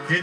You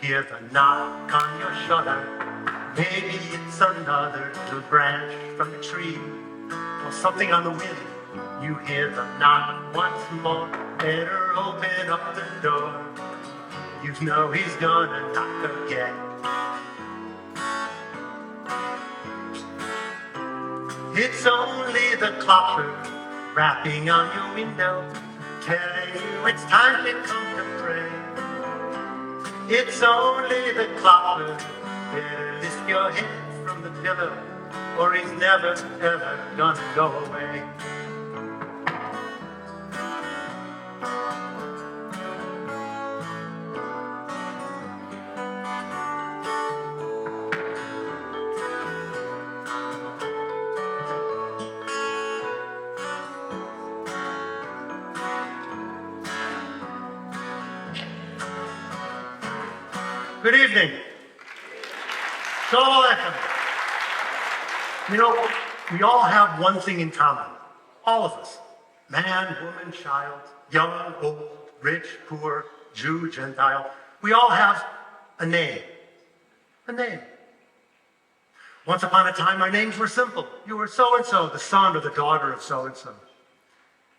hear the knock on your shutter. Maybe it's another little branch from the tree, or something on the wind. You hear the knock once more. Better open up the door. You know he's gonna knock again. It's only the Klopper rapping on your window, telling you it's time to come to pray. It's only the Klopper. Better lift your head from the pillow, or he's never, ever gonna go away. Good evening. Shalom Aleichem. You know, we all have one thing in common. All of us. Man, woman, child, young, old, rich, poor, Jew, Gentile. We all have a name. A name. Once upon a time, our names were simple. You were so-and-so, the son or the daughter of so-and-so.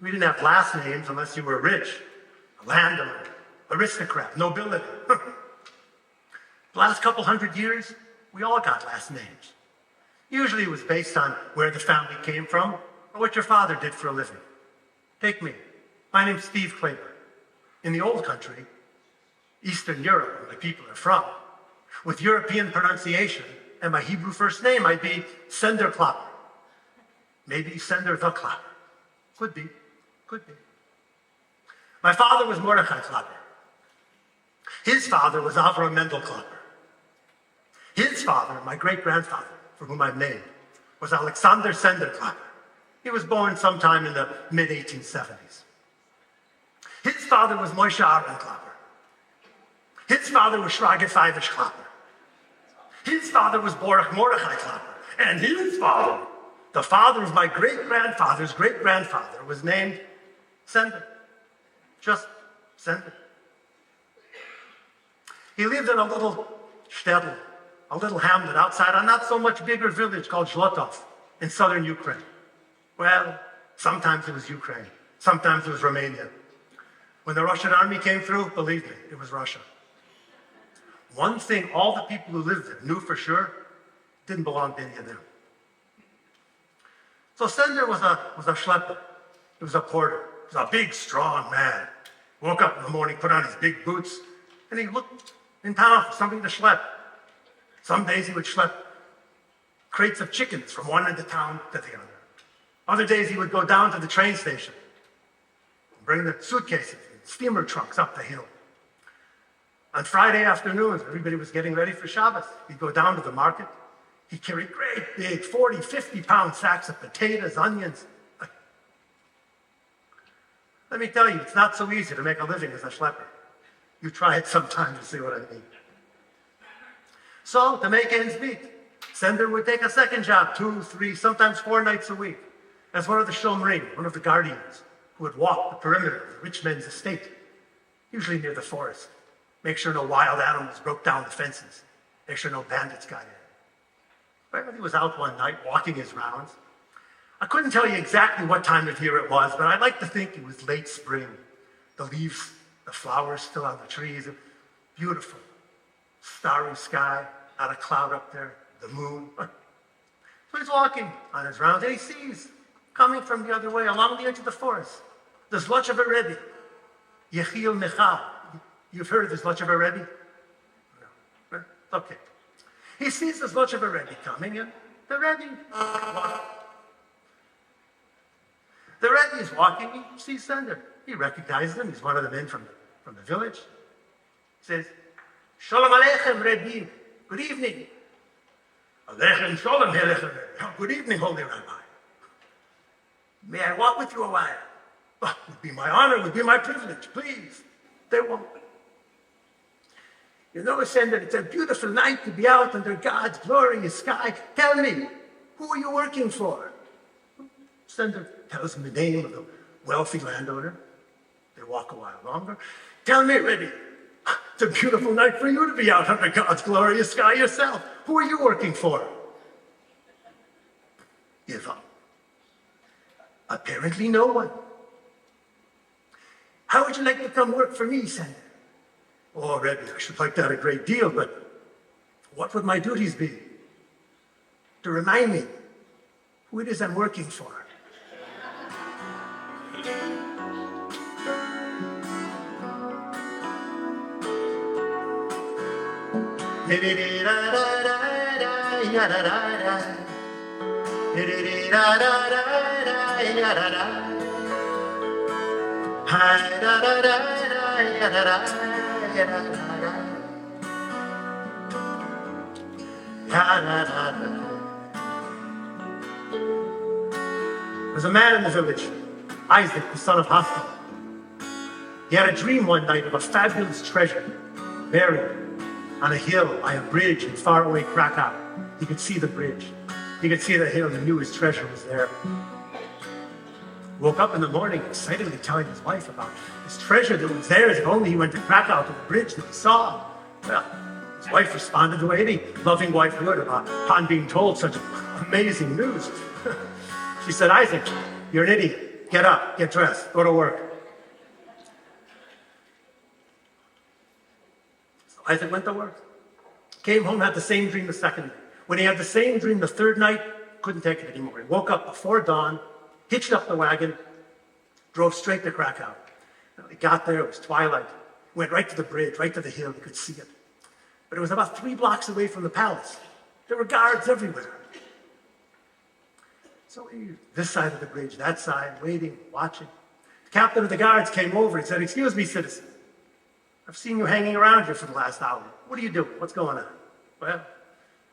We didn't have last names unless you were rich, a landowner, aristocrat, nobility. The last couple hundred years, we all got last names. Usually it was based on where the family came from or what your father did for a living. Take me. My name's Steve Klaper. In the old country, Eastern Europe, where my people are from, with European pronunciation and my Hebrew first name, I'd be Sender the Klopper. Maybe Sender the Klopper. Could be. Could be. My father was Mordechai Klaper. His father was Avram Mendel Klopper. His father, my great-grandfather, for whom I'm named, was Alexander Sender Klopper. He was born sometime in the mid-1870s. His father was Moshe Aaron Klopper. His father was Shrage Feivish Klopper. His father was Baruch Mordechai Klopper. And his father, the father of my great-grandfather's great-grandfather, was named Sender. Just Sender. He lived in a little shtetl, a little hamlet outside a not so much bigger village called Zlotov in southern Ukraine. Well, sometimes it was Ukraine, sometimes it was Romania. When the Russian army came through, believe me, it was Russia. One thing all the people who lived there knew for sure, didn't belong to any of them. So Sender was a schlepper. He was a porter. He was a big, strong man. Woke up in the morning, put on his big boots, and he looked in town for something to schlep. Some days he would schlep crates of chickens from one end of town to the other. Other days he would go down to the train station and bring the suitcases and steamer trunks up the hill. On Friday afternoons, everybody was getting ready for Shabbos. He'd go down to the market. He'd carry great big 40, 50-pound sacks of potatoes, onions. Let me tell you, it's not so easy to make a living as a schlepper. You try it sometime to see what I mean. So, to make ends meet, Sender would take a second job, 2, 3, sometimes 4 nights a week, as one of the shomrim, one of the guardians, who would walk the perimeter of the rich man's estate, usually near the forest, make sure no wild animals broke down the fences, make sure no bandits got in. Well, he was out one night walking his rounds. I couldn't tell you exactly what time of year it was, but I'd like to think it was late spring. The leaves, the flowers still on the trees, beautiful. Starry sky, not a cloud up there, the moon. So he's walking on his rounds and he sees coming from the other way, along the edge of the forest. The Zloch of a Rebbe, Yechiel Michal. You've heard of the Zloch of a Rebbe? No. Okay. He sees the Zloch of a Rebbe coming, and the Rebbe is walking, he sees Sender. He recognizes him, he's one of the men from the village. He says, Shalom Aleichem, Rebbe. Good evening. Aleichem Shalom Aleichem. Good evening, Holy Rabbi. May I walk with you a while? Oh, it would be my honor, it would be my privilege, please. They won't. You know, Sender, it's a beautiful night to be out under God's glorious sky. Tell me, who are you working for? Sender tells him the name of the wealthy landowner. They walk a while longer. Tell me, Rebbe, it's a beautiful night for you to be out under God's glorious sky yourself. Who are you working for? Give up. Apparently no one. How would you like to come work for me, Sender? Oh, Rebbe, I should like that a great deal, but what would my duties be? To remind me who it is I'm working for. There was a man in the village, Isaac, the son of Haskell. He had a dream one night of a fabulous treasure buried on a hill by a bridge in faraway Krakow. He could see the bridge. He could see the hill and knew his treasure was there. Woke up in the morning excitedly telling his wife about his treasure that was theirs if only he went to Krakow to the bridge that he saw. Well, his wife responded the way any loving wife would upon being told such amazing news. She said, Isaac, you're an idiot. Get up, get dressed, go to work. So Isaac went to work. Came home, had the same dream the second night. When he had the same dream the third night, couldn't take it anymore. He woke up before dawn, hitched up the wagon, drove straight to Krakow. Now, he got there, it was twilight. Went right to the bridge, right to the hill, he could see it. But it was about 3 blocks away from the palace. There were guards everywhere. So he, this side of the bridge, that side, waiting, watching. The captain of the guards came over and said, excuse me, citizen. I've seen you hanging around here for the last hour. What are you doing? What's going on? Well,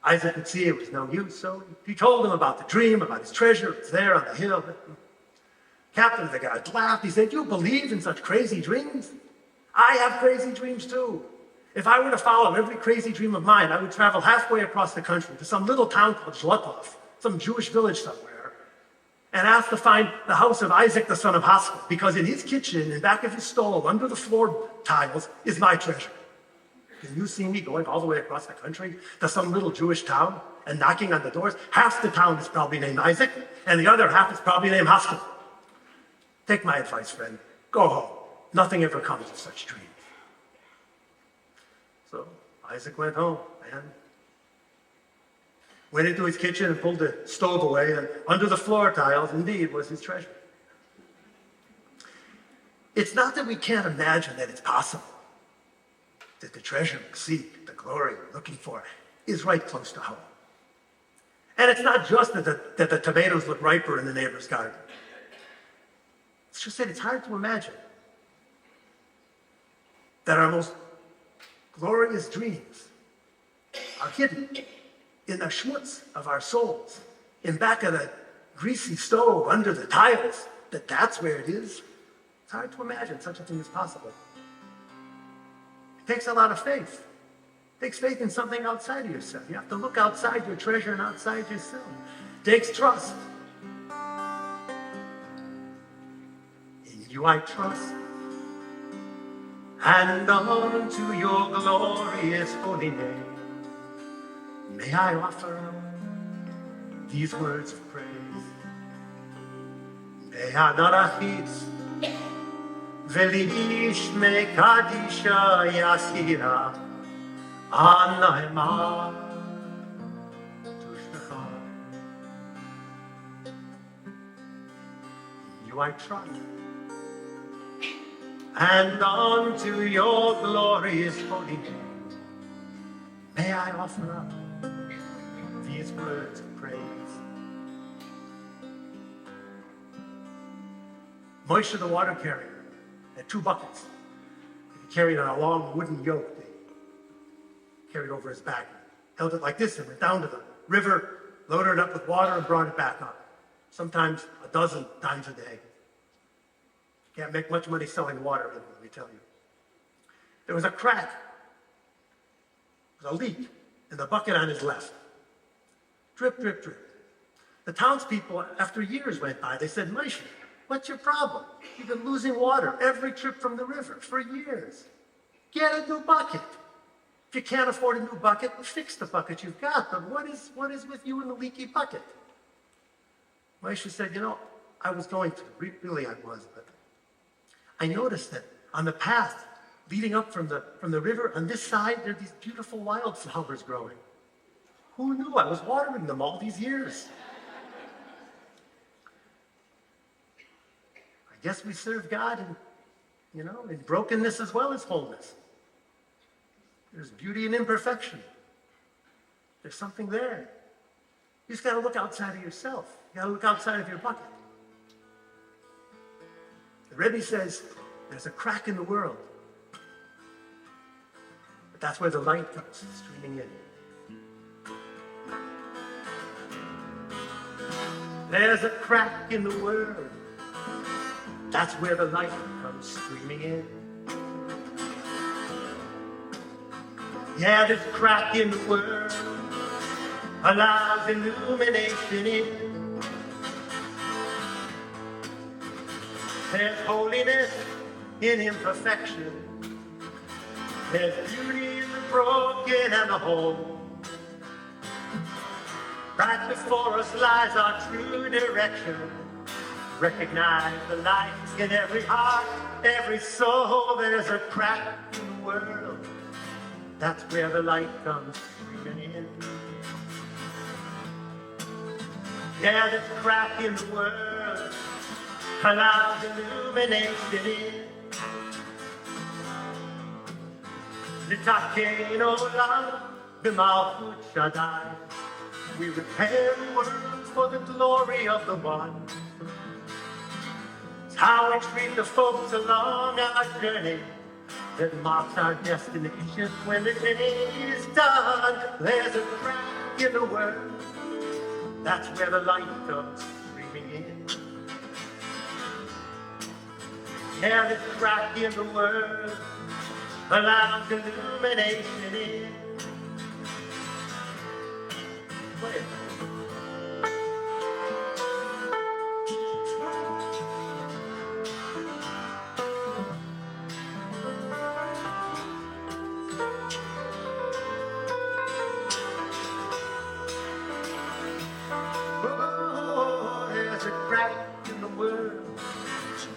Isaac could see it was no use, so he told him about the dream, about his treasure. It's there on the hill. Captain of the guards laughed. He said, you believe in such crazy dreams? I have crazy dreams too. If I were to follow every crazy dream of mine, I would travel halfway across the country to some little town called Zlotov, some Jewish village somewhere, and ask to find the house of Isaac, the son of Haskell, because in his kitchen, in back of his stove, under the floor tiles, is my treasure. Can you see me going all the way across the country to some little Jewish town and knocking on the doors? Half the town is probably named Isaac, and the other half is probably named Haskell. Take my advice, friend. Go home. Nothing ever comes of such dreams. So Isaac went home and went into his kitchen and pulled the stove away, and under the floor tiles, indeed, was his treasure. It's not that we can't imagine that it's possible that the treasure we seek, the glory we're looking for, is right close to home. And it's not just that the tomatoes look riper in the neighbor's garden. It's just that it's hard to imagine that our most glorious dreams are hidden in the schmutz of our souls, in back of the greasy stove, under the tiles, that's where it is. It's hard to imagine such a thing is possible. It takes a lot of faith. It takes faith in something outside of yourself. You have to look outside your treasure and outside yourself. It takes trust. In you I trust, and unto your glorious holy name may I offer up these words of praise. Be'adarachitz velish mekadisha yasira anahema tushmecha. I trust. And unto your glorious holy name, may I offer up these words of praise. Moshe the water carrier had 2 buckets. He carried on a long wooden yoke that he carried over his back. Held it like this and went down to the river, loaded it up with water and brought it back up. Sometimes a dozen times a day. Can't make much money selling water, let me tell you. There was a crack. There was a leak in the bucket on his left. Drip, drip, drip. The townspeople, after years went by, they said, Moshe, what's your problem? You've been losing water every trip from the river for years. Get a new bucket. If you can't afford a new bucket, fix the bucket you've got. But what is with you in the leaky bucket? Moshe said, I was going to. Really, I was. But I noticed that on the path leading up from the river, on this side, there are these beautiful wildflowers growing. Who knew I was watering them all these years? I guess we serve God in brokenness as well as wholeness. There's beauty in imperfection. There's something there. You just got to look outside of yourself. You got to look outside of your bucket. The Rebbe says there's a crack in the world, but that's where the light comes streaming in. There's a crack in the world. That's where the light comes streaming in. Yeah, this crack in the world allows illumination in. There's holiness in imperfection. There's beauty in the broken and the whole. Right before us lies our true direction. Recognize the light in every heart, every soul. There's a crack in the world. That's where the light comes streaming in. Yeah, this crack in the world allows illumination in. Nitakein olam b'malchut Shaddai. We repair the world for the glory of the one. It's how we treat the folks along our journey that marks our destination when the day is done. There's a crack in the world. That's where the light comes streaming in. Yeah, this crack in the world allows illumination in. Wait.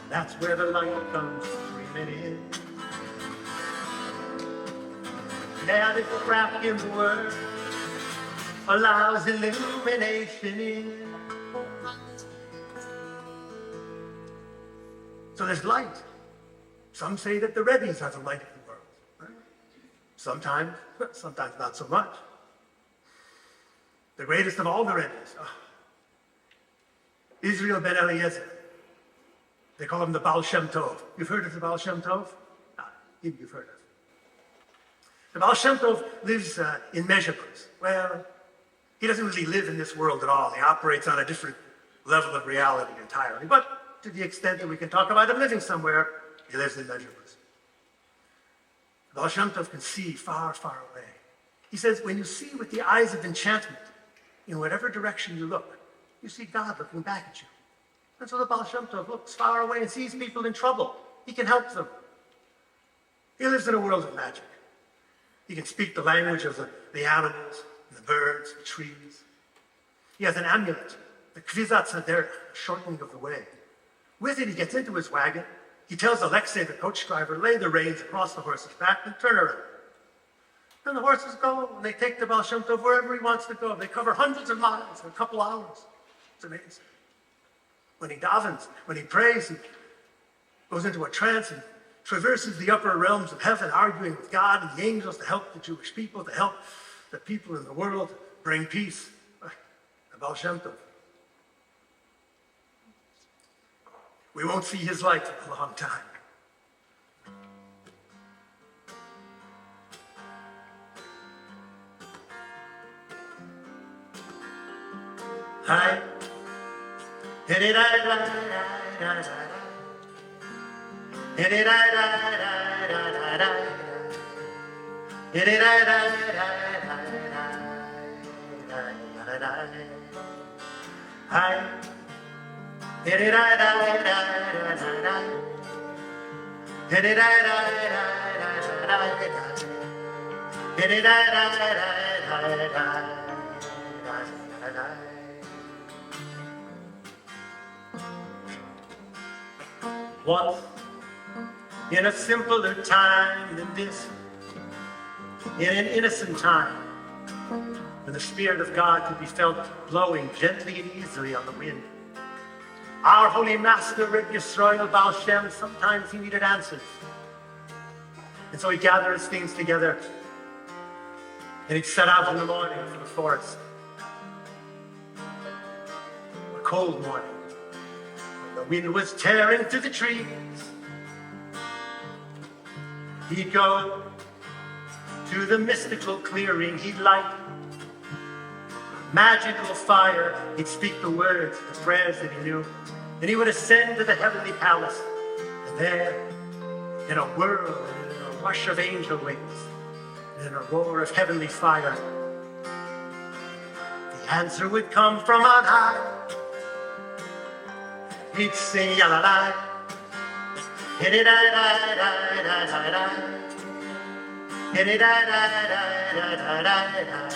That's where the light comes streaming in. Now this crack in the world allows illumination in. So there's light. Some say that the Rebbe's are the light of the world. Right? Sometimes not so much. The greatest of all the Rebbe's, Israel ben Eliezer. They call him the Baal Shem Tov. You've heard of the Baal Shem Tov? You've heard of. The Baal Shem Tov lives in Mezhepus. Well, he doesn't really live in this world at all. He operates on a different level of reality entirely. But to the extent that we can talk about him living somewhere, he lives in Mezhepus. The Baal Shem Tov can see far, far away. He says, when you see with the eyes of enchantment, in whatever direction you look, you see God looking back at you. And so the Baal Shem Tov looks far away and sees people in trouble. He can help them. He lives in a world of magic. He can speak the language of the animals, the birds, the trees. He has an amulet, the Kvizat Sader, shortening of the way. With it, he gets into his wagon. He tells Alexei, the coach driver, lay the reins across the horse's back and turn around. And the horses go, and they take the Baal Shem Tov wherever he wants to go. They cover hundreds of miles in a couple hours. It's amazing. when he davens, when he prays, he goes into a trance and traverses the upper realms of heaven, arguing with God and the angels to help the Jewish people, to help the people in the world bring peace. The Baal Shem Tov. We won't see his like for a long time. Hi. Once, in a simpler time than this, in an innocent time, when the Spirit of God could be felt blowing gently and easily on the wind, our Holy Master, Reb Yisrael Baal Shem, sometimes he needed answers. And so he gathered his things together and he'd set out in the morning for the forest. A cold morning, when the wind was tearing through the trees. He'd go to the mystical clearing, he'd light magical fire, he'd speak the words, the prayers that he knew, and he would ascend to the heavenly palace, and there, in a whirl and in a rush of angel wings, and in a roar of heavenly fire, the answer would come from on high. He'd sing ya-la-la, hit-it-da-da-da-da-da-da, hit-it-da-da-da-da-da-da,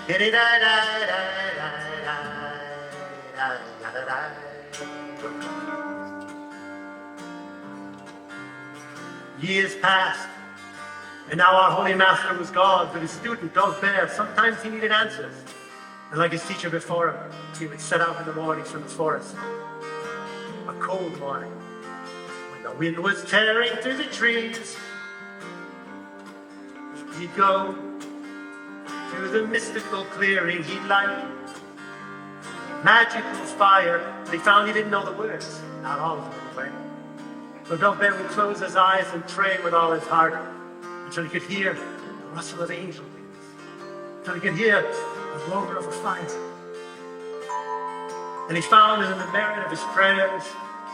hit-it-da-da-da-da-da-da. Years passed, and now our Holy Master was gone, but his student, Dov Bear, sometimes he needed answers. And like his teacher before him, he would set out in the morning from the forest. A cold morning, when the wind was tearing through the trees, he'd go to the mystical clearing, he'd light magical fire, but he found he didn't know the words, not all of them anyway. So Dov Bear would close his eyes and pray with all his heart until he could hear the rustle of angel wings, until he could hear the roar of a fire. And he found that in the merit of his prayers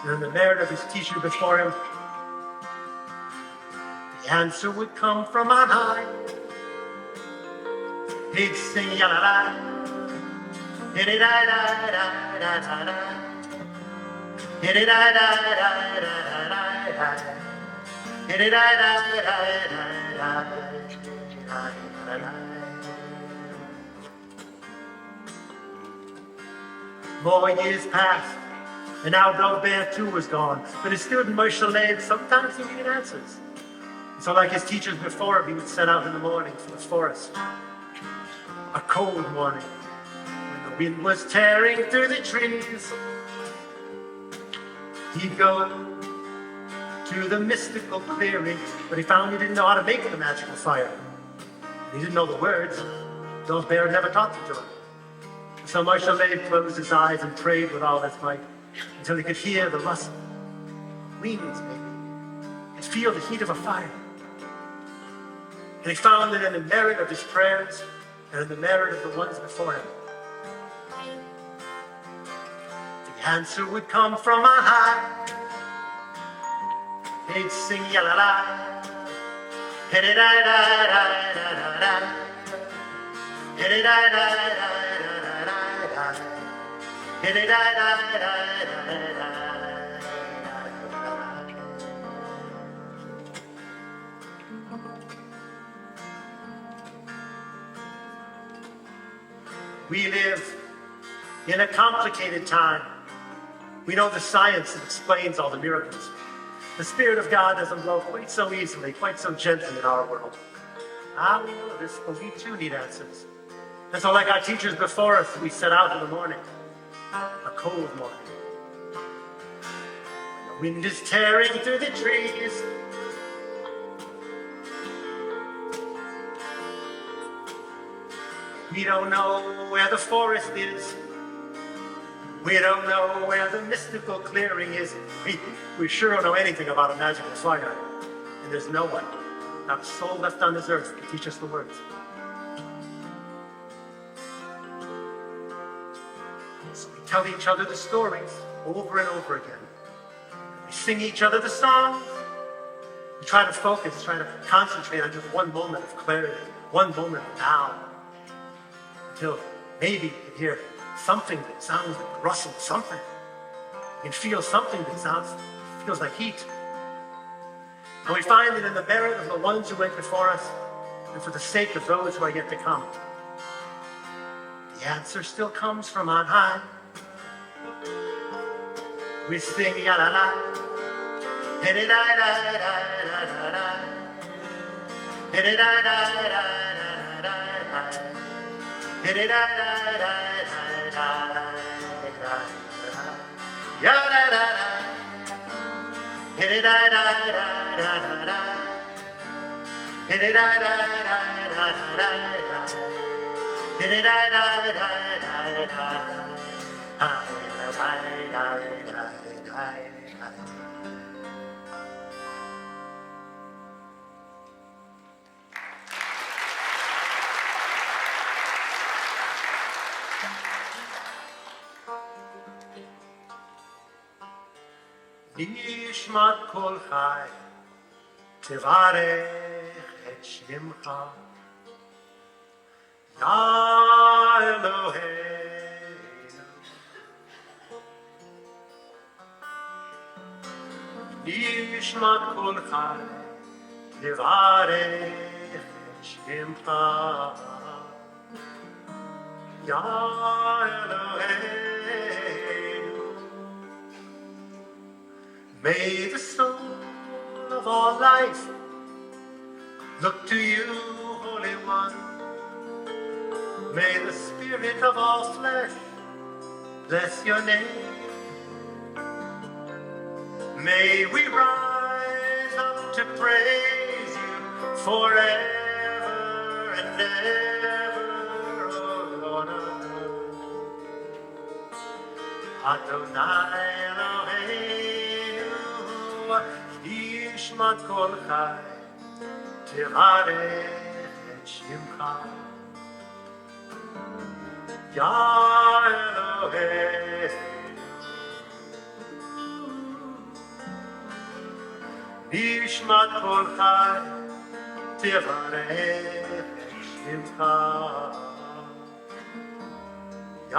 and in the merit of his teacher before him, the answer would come from on high. He'd sing ya-la-la, hit-it-da-da-da-da-da-da, hit-it-da-da-da-da-da-da, hit-it-da-da-da-da-da-da. More years passed, and now Dov Bear too was gone. But his student Moshe Leib, sometimes he needed answers. And so like his teachers before him, he would set out in the morning for the forest. A cold morning, when the wind was tearing through the trees. He'd go to the mystical clearing, but he found he didn't know how to make the magical fire. He didn't know the words. Dov Bear never taught them to him. So Moshe Leib closed his eyes and prayed with all his might until he could hear the rustle. Wings, maybe. He'd feel the heat of a fire. And he found that in the merit of his prayers and in the merit of the ones before him, the answer would come from on high. He'd sing ya-la-la, hit-it-da-da-da-da-da-da, hit-it-da-da-da-da-da-da, hit-it-da-da-da-da-da-da. We live in a complicated time. We know the science that explains all the miracles. The Spirit of God doesn't blow quite so easily, quite so gently in our world. We know this, but we too need answers. And so like our teachers before us, we set out in the morning, a cold morning, The wind is tearing through the trees. We don't know where the forest is. We don't know where the mystical clearing is. We sure don't know anything about a magical fire. And there's no one, not a soul left on this earth to teach us the words. So we tell each other the stories over and over again. We sing each other the songs. We try to focus, try to concentrate on just one moment of clarity, one moment of now. Until maybe you can hear something that sounds like rustle, something. You can feel something that feels like heat. And we find that in the merit of the ones who went before us, and for the sake of those who are yet to come, the answer still comes from on high. We sing ya la la, da da da da da da da, da da da da da da da. Da da da da da da da. Ya da da da. Da da da da da da. Da da da da da da. Da da da da da da. נשמת כל חי, תברך את שמך. יא אלוהינו. נשמת כל חי, תברך את שמך. יא אלוהינו. May the soul of all life look to you, Holy One. May the spirit of all flesh bless your name. May we rise up to praise you forever and ever, O Lord. Adonai Eloheinu. נשמת כל חי, תברך את שמך. יא אלוהינו. נשמת כל חי, תברך את שמך. יא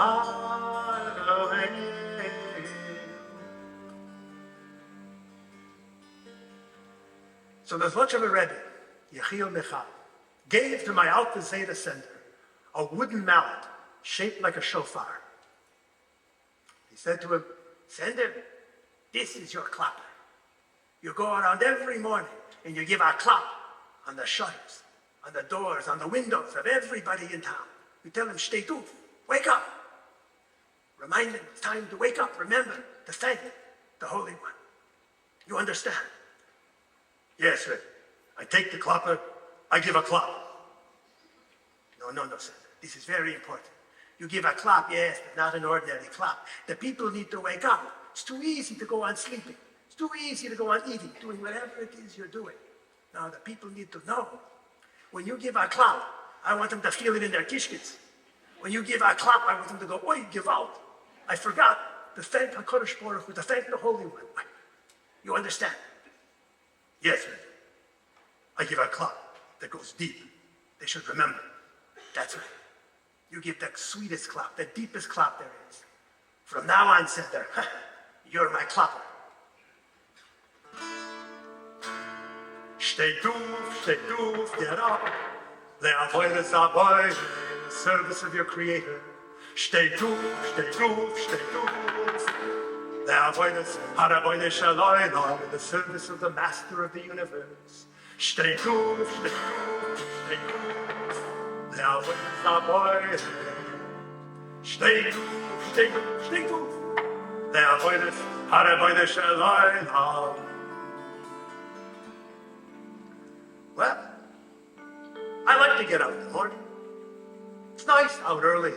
אלוהינו. So the Zlochever Rebbe, Yechiel Michal, gave to my Alta Zeta Sender a wooden mallet shaped like a shofar. He said to him, Sender, this is your Klaper. You go around every morning and you give a clap on the shutters, on the doors, on the windows of everybody in town. You tell them, shtetl, wake up. Remind them it's time to wake up. Remember to thank the Holy One. You understand? Yes, sir. I take the Klaper, I give a clap. No, sir. This is very important. You give a clap, yes, but not an ordinary clap. The people need to wake up. It's too easy to go on sleeping. It's too easy to go on eating, doing whatever it is you're doing. Now, the people need to know. When you give a clap, I want them to feel it in their kishkits. When you give a clap, I want them to go, oi, give out. I forgot to thank HaKadosh Baruch Hu, to thank the Holy One. You understand? Yes, sir. I give a clap that goes deep. They should remember. That's right. You give the sweetest clap, the deepest clap there is. From now on, Sender, you're my Klaper. Shtetl, get up. The avoidance are boy in the service of your Creator. Shtetl. The avoidance are in the service of the Master of the universe. Shtetl. The avoidance are boy. Shtetl. The avoidance Well, I like to get up in the morning. It's nice out early.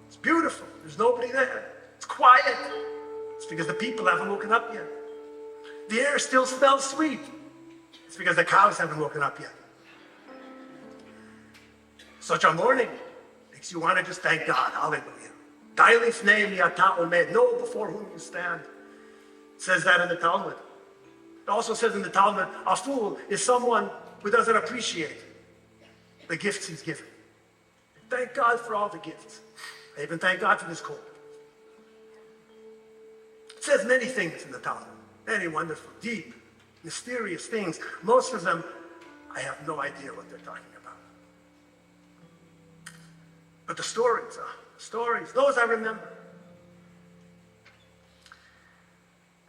It's beautiful. There's nobody there. It's quiet. It's because the people haven't woken up yet. The air still smells sweet. It's because the cows haven't woken up yet. Such a morning makes you want to just thank God. Hallelujah. Dailif name yata omed. Know before whom you stand. It says that in the Talmud. It also says in the Talmud, a fool is someone who doesn't appreciate the gifts he's given. Thank God for all the gifts. I even thank God for this cold. It says many things in the Talmud. Many wonderful, deep, mysterious things. Most of them, I have no idea what they're talking about. But the stories, those I remember.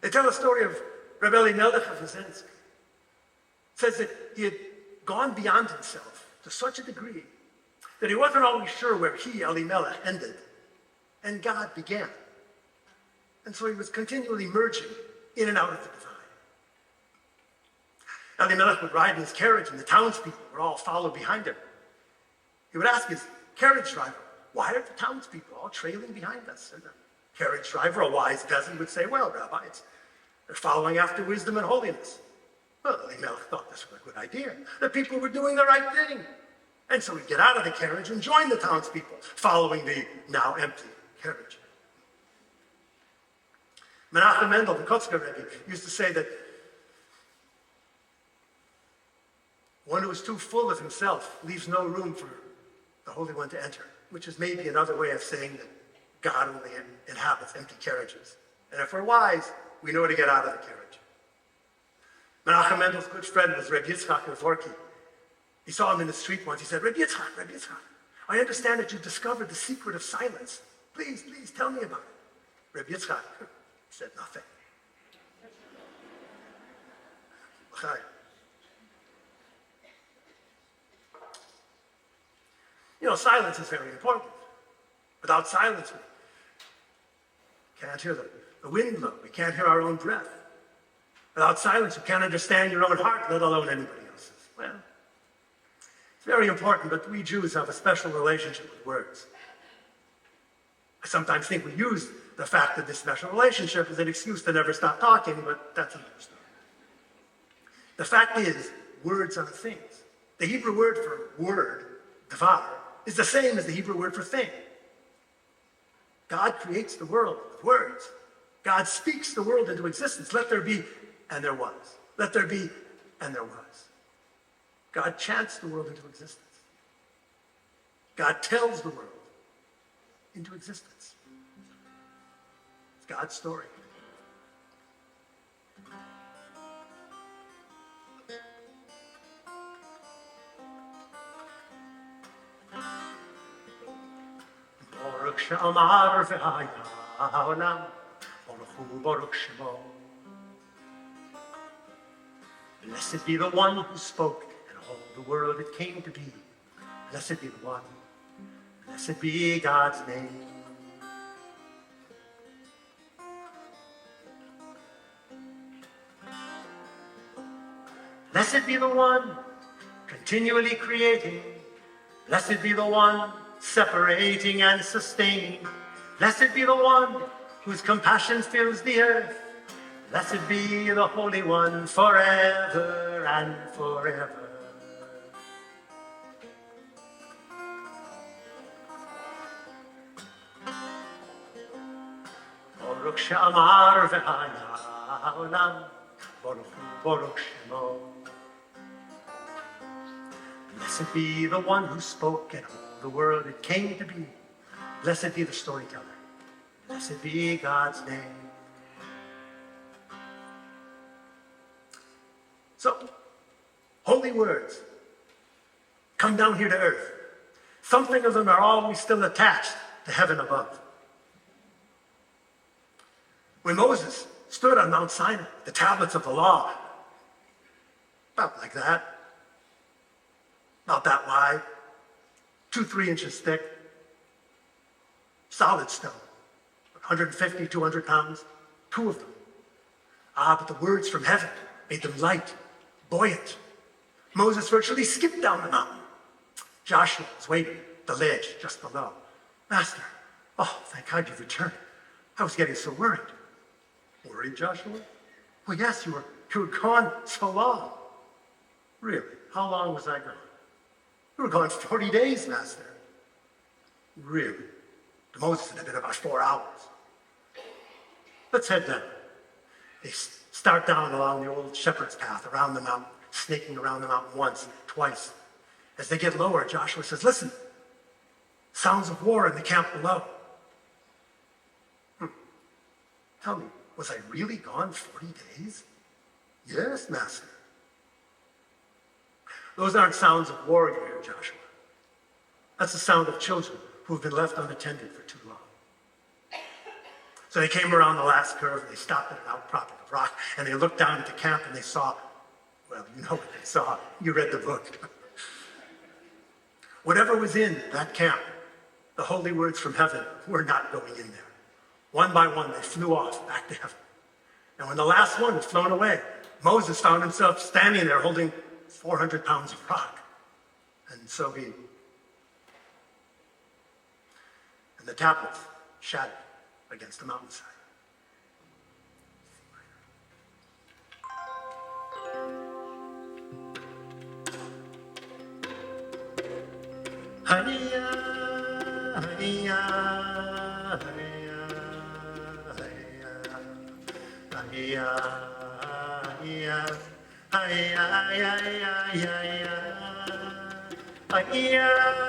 They tell a story of Rebbe Elimelech of Lizensk. It says that he had gone beyond himself to such a degree that he wasn't always sure where he, Elimelech, ended and God began. And so he was continually merging in and out of the divine. Elimelech would ride in his carriage and the townspeople would all follow behind him. He would ask his carriage driver, why are the townspeople all trailing behind us? And the carriage driver, a wise peasant, would say, well, Rabbi, they're following after wisdom and holiness. Well, Elimelech thought this was a good idea. The people were doing the right thing. And so he'd get out of the carriage and join the townspeople, following the now empty carriage. Menachem Mendel, the Kotzker Rebbe, used to say that one who is too full of himself leaves no room for the Holy One to enter, which is maybe another way of saying that God only inhabits empty carriages. And if we're wise, we know to get out of the carriage. Menachem Mendel's good friend was Reb Yitzchak Levorki. He saw him in the street once. He said, Reb Yitzchak, I understand that you discovered the secret of silence. Please tell me about it. Reb Yitzchak said nothing. You know, silence is very important. Without silence, we can't hear the wind blow. We can't hear our own breath. Without silence, you can't understand your own heart, let alone anybody else's. Well, it's very important, but we Jews have a special relationship with words. I sometimes think we use the fact of this special relationship as an excuse to never stop talking, but that's another story. The fact is, words are things. The Hebrew word for word, davar, is the same as the Hebrew word for thing. God creates the world with words. God speaks the world into existence. Let there be, and there was. Let there be, and there was. God chants the world into existence. God tells the world into existence. It's God's story. Baruch she'amar v'haya ha'olam, Baruch hu Baruch shemo. Blessed be the one who spoke, and all the world it came to be. Blessed be the one. Blessed be God's name. Blessed be the one continually creating. Blessed be the one separating and sustaining. Blessed be the one whose compassion fills the earth. Blessed be the Holy One forever and forever. Baruch she'amar v'haya ha'olam, Baruch hu Baruch shemo. Blessed be the one who spoke and all the world it came to be. Blessed be the storyteller. Blessed be God's name. So, holy words come down here to earth. Something of them are always still attached to heaven above. When Moses stood on Mount Sinai, the tablets of the law, about like that, about that wide, 2-3 inches thick, solid stone. 150, 200 pounds, two of them. But the words from heaven made them light, buoyant. Moses virtually skipped down the mountain. Joshua was waiting at the ledge just below. Master, oh, thank God you've returned. I was getting so worried. Worried, Joshua? Well, yes, you were gone so long. Really? How long was I gone? You were gone 40 days, Master. Really? To Moses, it had been about 4 hours. Let's head down. They start down along the old shepherd's path around the mountain, snaking around the mountain once, twice. As they get lower, Joshua says, listen, sounds of war in the camp below. Tell me, was I really gone 40 days? Yes, Master. Those aren't sounds of war you hear, Joshua. That's the sound of children who have been left unattended for too long. So they came around the last curve and they stopped at an outcropping of rock and they looked down at the camp and they saw, well, you know what they saw. You read the book. Whatever was in that camp, the holy words from heaven were not going in there. One by one, they flew off back to heaven. And when the last one had flown away, Moses found himself standing there holding 400 pounds of rock. And so and the tablets shattered against the mountainside. Hi-ya, hi-ya, hi-ya, hi-ya,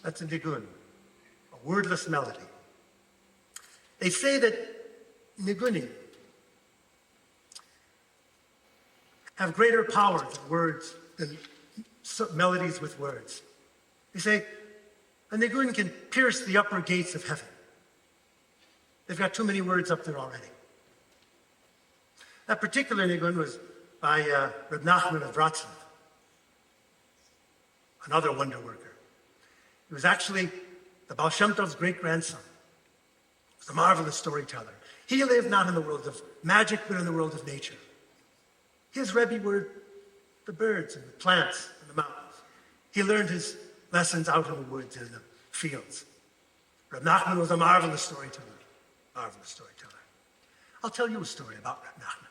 That's a nigun, a wordless melody. They say that nigunim have greater power than melodies with words. They say a nigun can pierce the upper gates of heaven. They've got too many words up there already. That particular nigun was by Reb Nachman of Wrocław, another wonder worker. He was actually the Baal Shem Tov's great-grandson. He was a marvelous storyteller. He lived not in the world of magic, but in the world of nature. His Rebbe were the birds and the plants and the mountains. He learned his lessons out in the woods and in the fields. Reb Nachman was a marvelous storyteller. Marvelous storyteller. I'll tell you a story about Reb Nachman.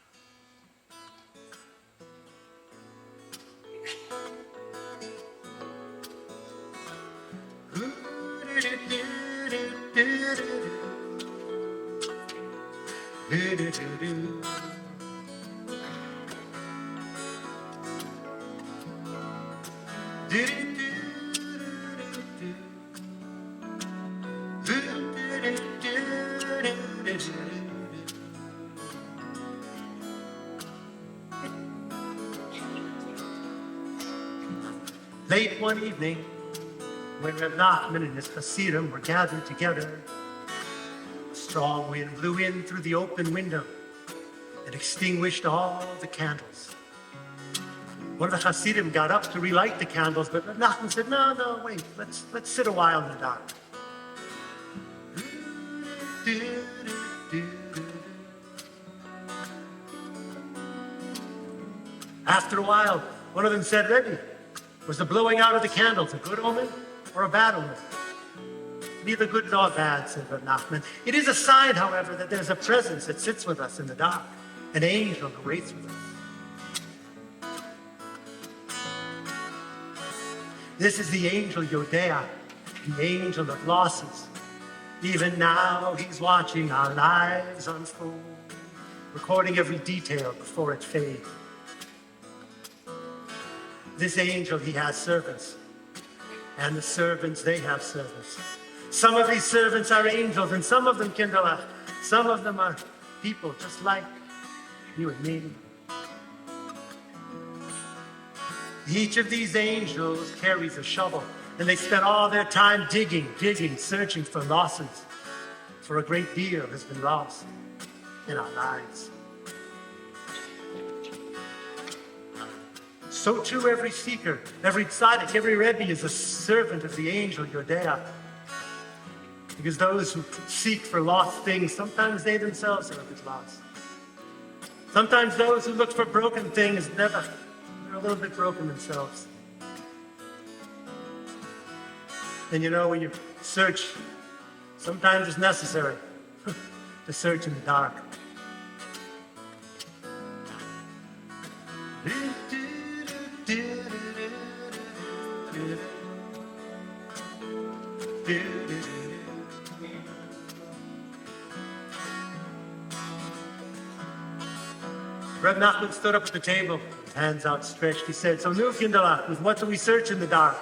Late one evening, when Reb Nachman and his Hasidim were gathered together, a strong wind blew in through the open window and extinguished all the candles. One of the Hasidim got up to relight the candles, but Reb Nachman said, no, wait, let's sit a while in the dark. After a while, One of them said, Rebbe, was the blowing out of the candles a good omen or a bad omen? Neither good nor bad, said Reb Nachman. It is a sign, however, that there's a presence that sits with us in the dark, an angel who waits with us. This is the angel Yodea, the angel of losses. Even now, he's watching our lives unfold, recording every detail before it fades. This angel, he has servants, and the servants, they have servants. Some of these servants are angels, and some of them, kinderlach, some of them are people just like you and me. Each of these angels carries a shovel, and they spend all their time digging, searching for losses. For a great deal has been lost in our lives. So too every seeker, every tzaddik, every rebbe is a servant of the angel Yodea. Because those who seek for lost things, sometimes they themselves are a bit lost. Sometimes those who look for broken things, they're a little bit broken themselves. And you know, when you search, sometimes it's necessary to search in the dark. Reb Nachman stood up at the table, his hands outstretched. He said, so nu kinderlach, with what do we search in the dark?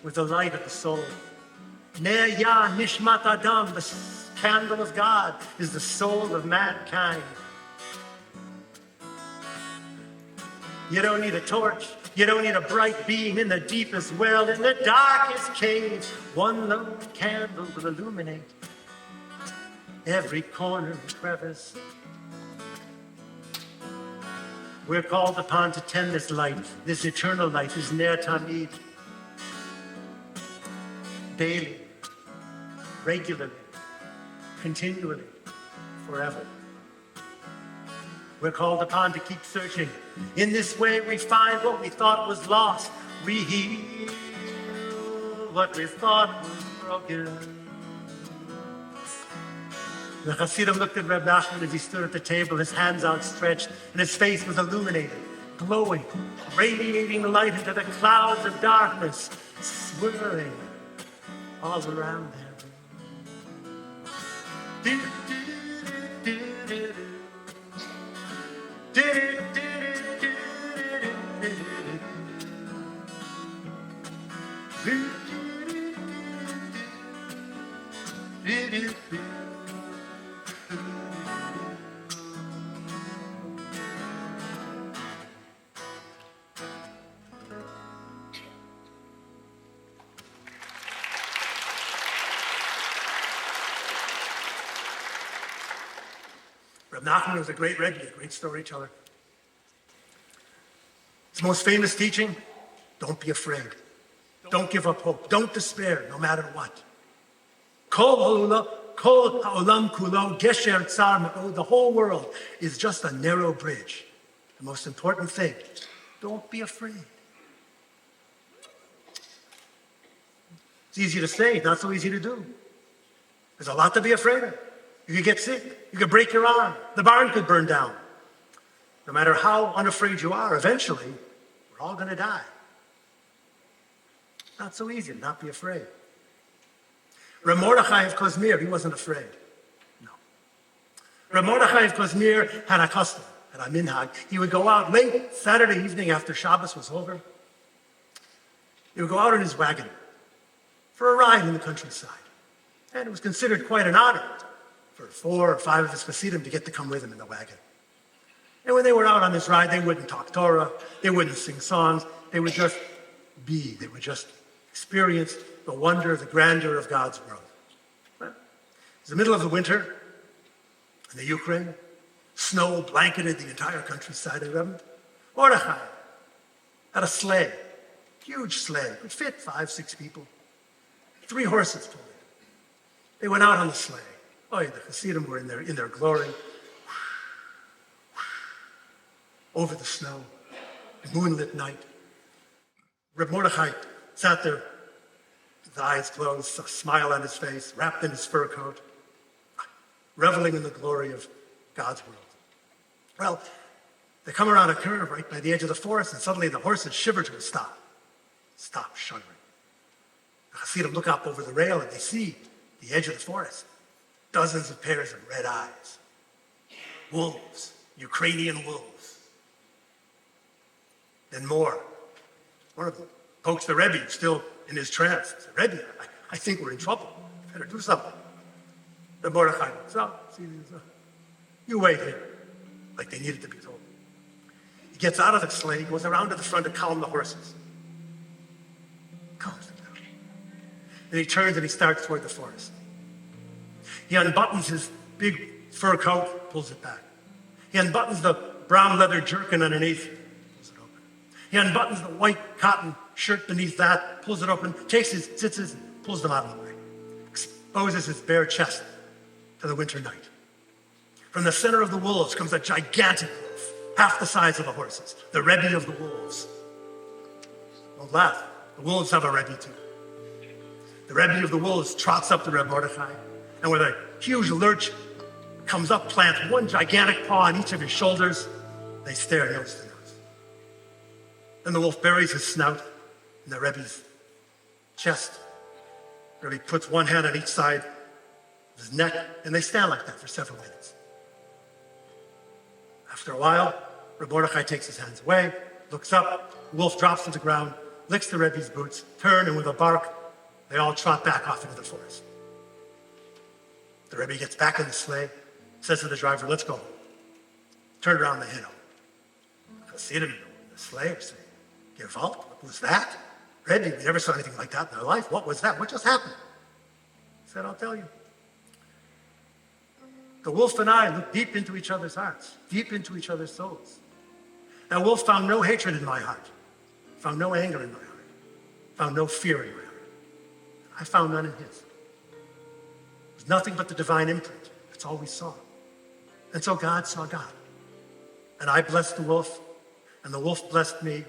With the light of the soul. Ner ya nishmat adam, the candle of God, is the soul of mankind. You don't need a torch. You don't need a bright beam in the deepest well, in the darkest cave. One lone candle will illuminate every corner and crevice. We're called upon to tend this light, this eternal light, this ner tamid, daily, regularly, continually, forever. We're called upon to keep searching. In this way, we find what we thought was lost. We heal what we thought was broken. The Hasidim looked at Reb Nachman as he stood at the table, his hands outstretched, and his face was illuminated, glowing, radiating light into the clouds of darkness, swirling all around them. Reb Nachman was a great Rebbe, a great storyteller. His most famous teaching, don't be afraid. Don't give up hope. Don't despair, no matter what. Kol ha'olam kulo gesher tsar me'od. The whole world is just a narrow bridge. The most important thing, don't be afraid. It's easy to say, not so easy to do. There's a lot to be afraid of. You could get sick. You could break your arm. The barn could burn down. No matter how unafraid you are, eventually, we're all going to die. Not so easy to not be afraid. Reb Mordechai of Kozmir, he wasn't afraid. No. Reb Mordechai of Kozmir had a custom, had a minhag. He would go out late Saturday evening after Shabbos was over. He would go out in his wagon for a ride in the countryside. And it was considered quite an honor for 4 or 5 of his Hasidim to get to come with him in the wagon. And when they were out on this ride, they wouldn't talk Torah, they wouldn't sing songs, they would just be, they would just experience the wonder, the grandeur of God's world. It was the middle of the winter in the Ukraine. Snow blanketed the entire countryside of them. Mordechai had a sleigh, huge sleigh, could fit 5, 6 people. 3 horses pulled it. They went out on the sleigh. Oh, the Hasidim were in their glory. Over the snow. moonlit night. Reb Mordechai sat there, his eyes closed, a smile on his face, wrapped in his fur coat, reveling in the glory of God's world. Well, they come around a curve right by the edge of the forest, and suddenly the horses shiver to a stop. Stop shuddering. The Hasidim look up over the rail, and they see the edge of the forest. Dozens of pairs of red eyes. Wolves, Ukrainian wolves. Then more. One of them pokes the Rebbe, still in his trance. He said, Rebbe, I think we're in trouble. Better do something. The Mordechai looks up, sees you wait here, like they needed to be told. He gets out of the sleigh, goes around to the front to calm the horses. Calms them down. Then he turns and he starts toward the forest. He unbuttons his big fur coat, pulls it back. He unbuttons the brown leather jerkin underneath, pulls it open. He unbuttons the white cotton shirt beneath that, pulls it open, takes his tzitzis and pulls them out of the way. Exposes his bare chest to the winter night. From the center of the wolves comes a gigantic wolf, half the size of the horses, the Rebbe of the wolves. Don't laugh, the wolves have a Rebbe too. The Rebbe of the wolves trots up to Reb Mordechai, and with a huge lurch, comes up, plants one gigantic paw on each of his shoulders. They stare nose to nose. Then the wolf buries his snout in the Rebbe's chest. The Rebbe puts one hand on each side of his neck, and they stand like that for several minutes. After a while, Reb Mordechai takes his hands away, looks up, the wolf drops to the ground, licks the Rebbe's boots, turn, and with a bark, they all trot back off into the forest. The Rebbe gets back in the sleigh, says to the driver, let's go. Turn around, they head home. The Hasidim in the sleigh are saying, Gewalt, what was that? Rebbe, we never saw anything like that in our life. What was that? What just happened? He said, I'll tell you. The wolf and I looked deep into each other's hearts, deep into each other's souls. That wolf found no hatred in my heart, found no anger in my heart, found no fear in my heart. I found none in his. It was nothing but the divine imprint. That's all we saw. And so God saw God. And I blessed the wolf, and the wolf blessed me,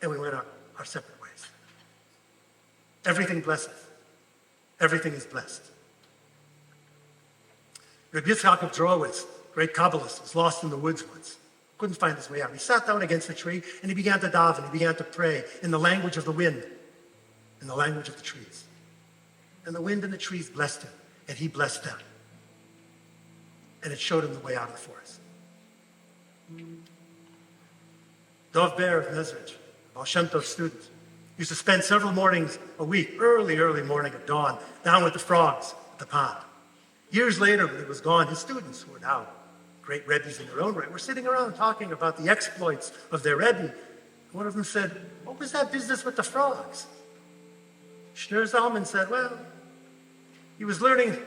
and we went our separate ways. Everything blesses. Everything is blessed. Rabbi Yitzchak of Drowitz, great Kabbalist, was lost in the woods once. Couldn't find his way out. He sat down against a tree, and he began to daven. He began to pray in the language of the wind, in the language of the trees. And the wind and the trees blessed him, and he blessed them. And it showed him the way out of the forest. Dov Ber of Mezrich, Baal Shem Tov's student, used to spend several mornings a week, early morning at dawn, down with the frogs at the pond. Years later, when he was gone, his students, who were now great Rebbes in their own right, were sitting around talking about the exploits of their Rebbe. One of them said, what was that business with the frogs? Schneur Zalman said, well, he was learning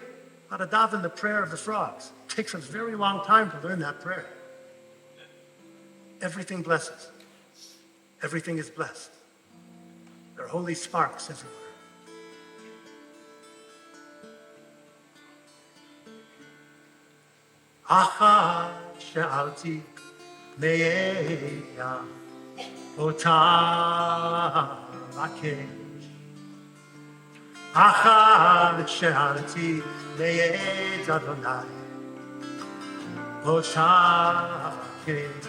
how to daven the prayer of the frogs. It takes a very long time to learn that prayer. Everything blesses. Everything is blessed. There are holy sparks everywhere. אחת שאלתי מאיה אותה בקש אחת שאלתי מאת אדוני אותה בקש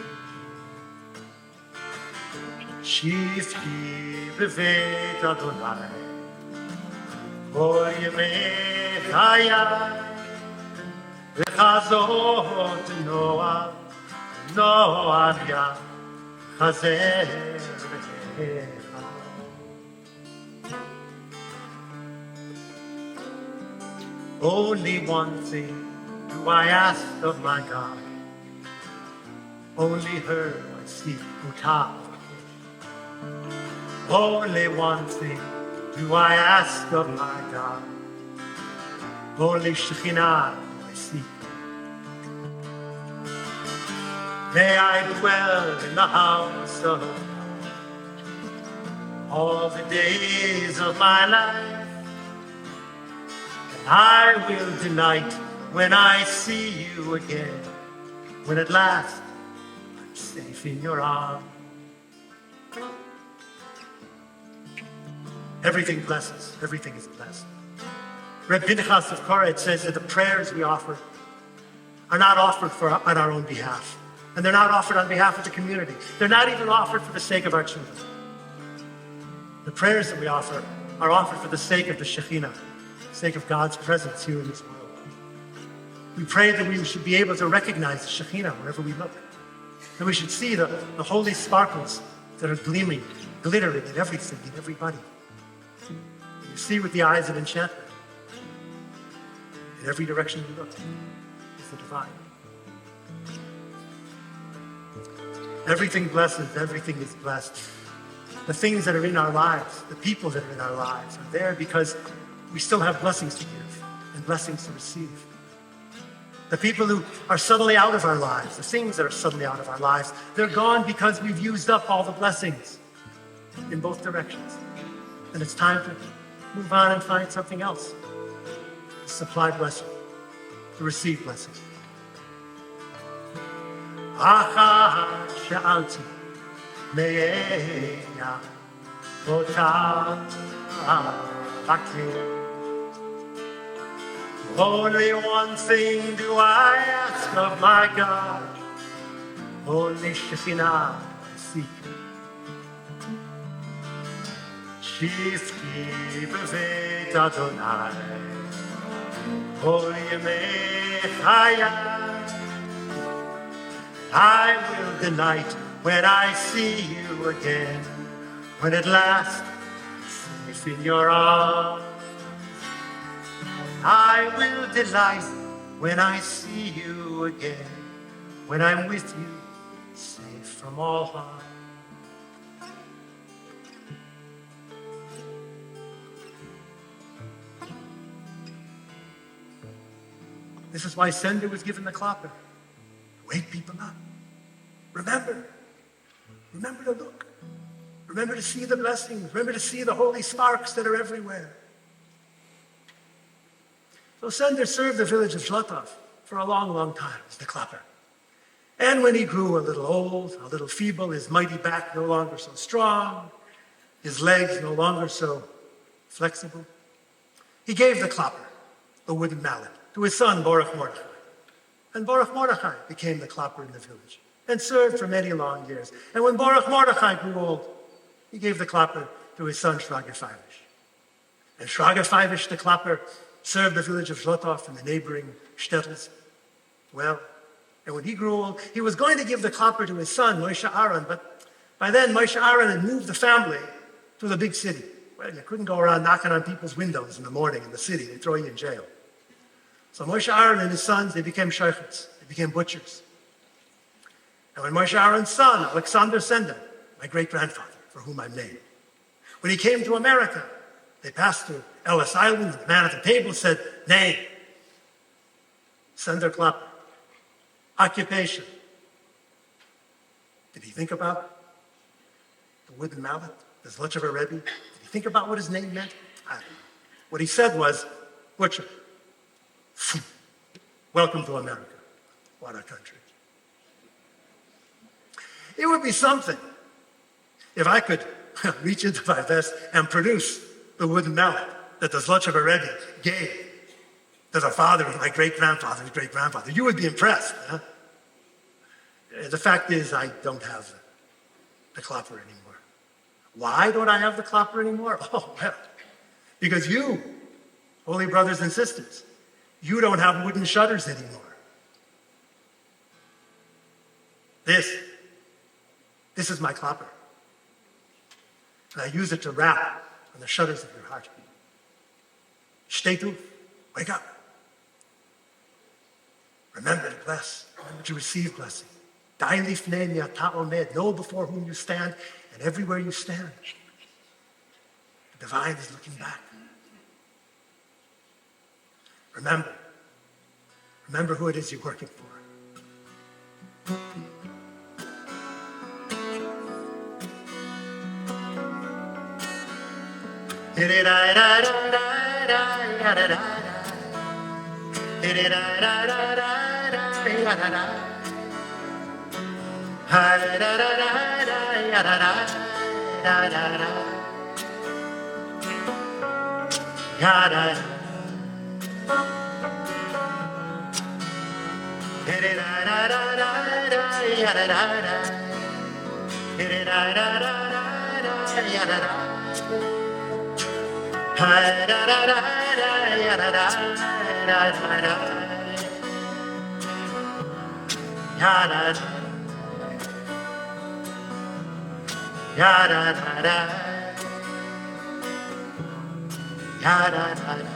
שפתי בבית אדוני כל ימי חיי וחזות נוער, נוער ים, חזר לך. Only one thing do I ask of my God. Only her I seek, Utah. Only one thing do I ask of my God. Only Shekhinah. May I dwell in the house of God all the days of my life, and I will delight when I see you again, when at last I'm safe in your arms. Everything blesses. Everything is blessed. Reb Pinchas of Koret says that the prayers we offer are not offered on our own behalf. And they're not offered on behalf of the community. They're not even offered for the sake of our children. The prayers that we offer are offered for the sake of the Shekhinah, the sake of God's presence here in this world. We pray that we should be able to recognize the Shekhinah wherever we look. That we should see the holy sparkles that are gleaming, glittering in everything, in everybody. You see with the eyes of enchantment. In every direction you look is the divine. Everything blesses, everything is blessed. The things that are in our lives, the people that are in our lives are there because we still have blessings to give and blessings to receive. The people who are suddenly out of our lives, the things that are suddenly out of our lives, they're gone because we've used up all the blessings in both directions. And it's time to move on and find something else. To supply blessing, to receive blessing. אחת שאלתי מאיה אותה מכיר. Only one thing do I ask of my God, only Shekhinah I seek. שבתי בבית אדוני כל ימי חיי. I will delight when I see you again, when at last safe in your arms. I will delight when I see you again, when I'm with you, safe from all harm. This is why Sender was given the Klaper. Wake people up. Remember to look. Remember to see the blessings. Remember to see the holy sparks that are everywhere. So Sender served the village of Zlotov for a long, long time as the Klaper. And when he grew a little old, a little feeble, his mighty back no longer so strong, his legs no longer so flexible, he gave the Klaper, the wooden mallet, to his son Baruch Mordechai. And Baruch Mordechai became the Klaper in the village and served for many long years. And when Baruch Mordechai grew old, he gave the Klaper to his son Shraga Feivish. And Shraga Feivish, the Klaper, served the village of Zlotov and the neighboring shtetls well. And when he grew old, he was going to give the Klaper to his son, Moshe Aaron, but by then Moshe Aaron had moved the family to the big city. Well, you couldn't go around knocking on people's windows in the morning in the city. They'd throw you in jail. So Moshe Aaron and his sons, they became sheikhs. They became butchers. And when Moshe Aaron's son, Alexander Sender, my great-grandfather, for whom I'm named, when he came to America, they passed through Ellis Island, and the man at the table said, name, Sender Klopper, occupation. Did he think about the wooden mallet, the Zlotchever Rebbe? Did he think about what his name meant? I don't know. What he said was, butcher. Welcome to America. What a country. It would be something if I could reach into my vest and produce the wooden mallet that the Zlotchever Rebbe gave to the father of my great-grandfather's great-grandfather. You would be impressed. Huh? The fact is, I don't have the Klaper anymore. Why don't I have the Klaper anymore? Oh, well, because you, holy brothers and sisters, you don't have wooden shutters anymore. This is my Klaper. And I use it to rap on the shutters of your heart. Shtetl, wake up. Remember to bless. Remember to receive blessing. Know before whom you stand, and everywhere you stand, the divine is looking back. Remember who it is you're working for. Ha da da da da ya da da da da da ya da da da da da da ya da da da da da da da ya da da ha da da da ya da da da da ya da da ya da da da ya da da